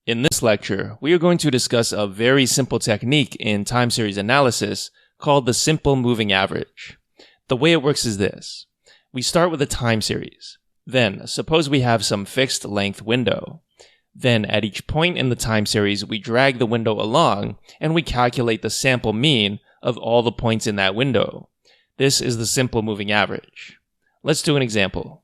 In this lecture, we are going to discuss a very simple technique in time series analysis called the simple moving average. The way it works is this. We start with a time series. Then, suppose we have some fixed length window. Then, at each point in the time series, we drag the window along and we calculate the sample mean of all the points in that window. This is the simple moving average. Let's do an example.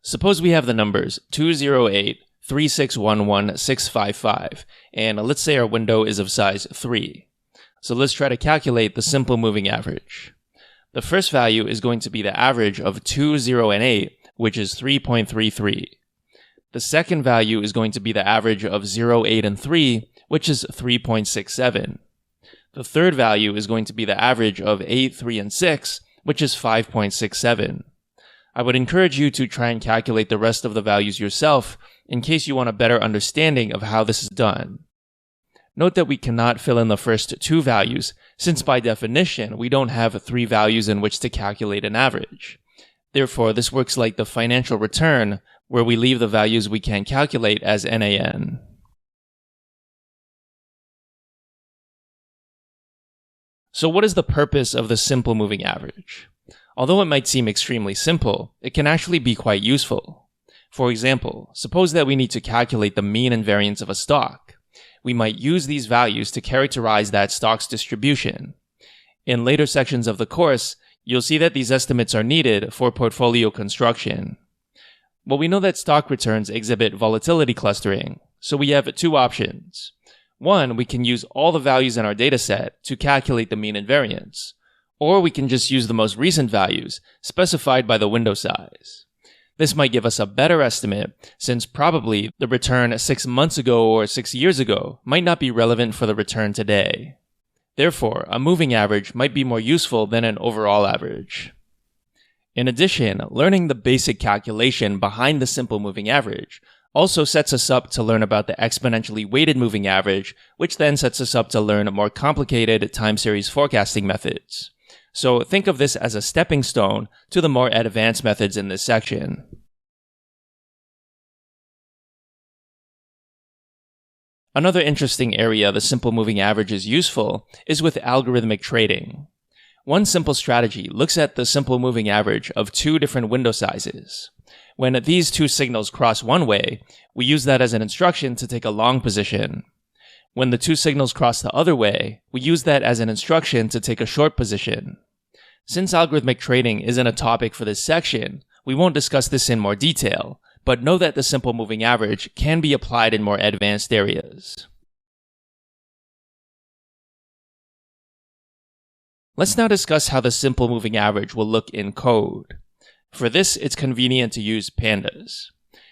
Suppose we have the numbers 208, 3611, 655, and let's say our window is of size 3. So let's try to calculate the simple moving average. The first value is going to be the average of 2, 0, and 8, which is 3.33. The second value is going to be the average of 0, 8, and 3, which is 3.67. The third value is going to be the average of 8, 3, and 6, which is 5.67. I would encourage you to try and calculate the rest of the values yourself in case you want a better understanding of how this is done. Note that we cannot fill in the first two values, since by definition we don't have three values in which to calculate an average. Therefore, this works like the financial return, where we leave the values we can calculate as NaN. So what is the purpose of the simple moving average? Although it might seem extremely simple, it can actually be quite useful. For example, suppose that we need to calculate the mean and variance of a stock. We might use these values to characterize that stock's distribution. In later sections of the course, you'll see that these estimates are needed for portfolio construction. Well, we know that stock returns exhibit volatility clustering, so we have two options. One, we can use all the values in our dataset to calculate the mean and variance. Or we can just use the most recent values, specified by the window size. This might give us a better estimate, since probably the return 6 months ago or 6 years ago might not be relevant for the return today. Therefore, a moving average might be more useful than an overall average. In addition, learning the basic calculation behind the simple moving average also sets us up to learn about the exponentially weighted moving average, which then sets us up to learn more complicated time series forecasting methods. So think of this as a stepping stone to the more advanced methods in this section. Another interesting area the simple moving average is useful is with algorithmic trading. One simple strategy looks at the simple moving average of two different window sizes. When these two signals cross one way, we use that as an instruction to take a long position. When the two signals cross the other way, we use that as an instruction to take a short position. Since algorithmic trading isn't a topic for this section, we won't discuss this in more detail, but know that the simple moving average can be applied in more advanced areas. Let's now discuss how the simple moving average will look in code. For this, it's convenient to use pandas.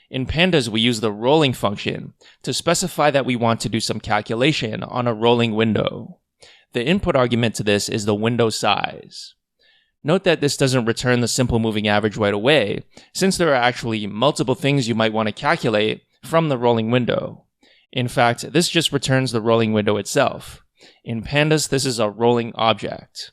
In pandas, we use the rolling function to specify that we want to do some calculation on a rolling window. The input argument to this is the window size. Note that this doesn't return the simple moving average right away, since there are actually multiple things you might want to calculate from the rolling window. In fact, this just returns the rolling window itself. In pandas, this is a rolling object.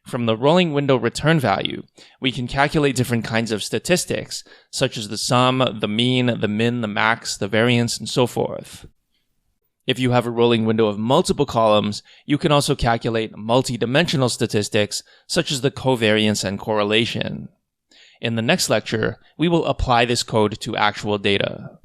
From the rolling window return value, we can calculate different kinds of statistics, such as the sum, the mean, the min, the max, the variance, and so forth. If you have a rolling window of multiple columns, you can also calculate multi-dimensional statistics, such as the covariance and correlation. In the next lecture, we will apply this code to actual data.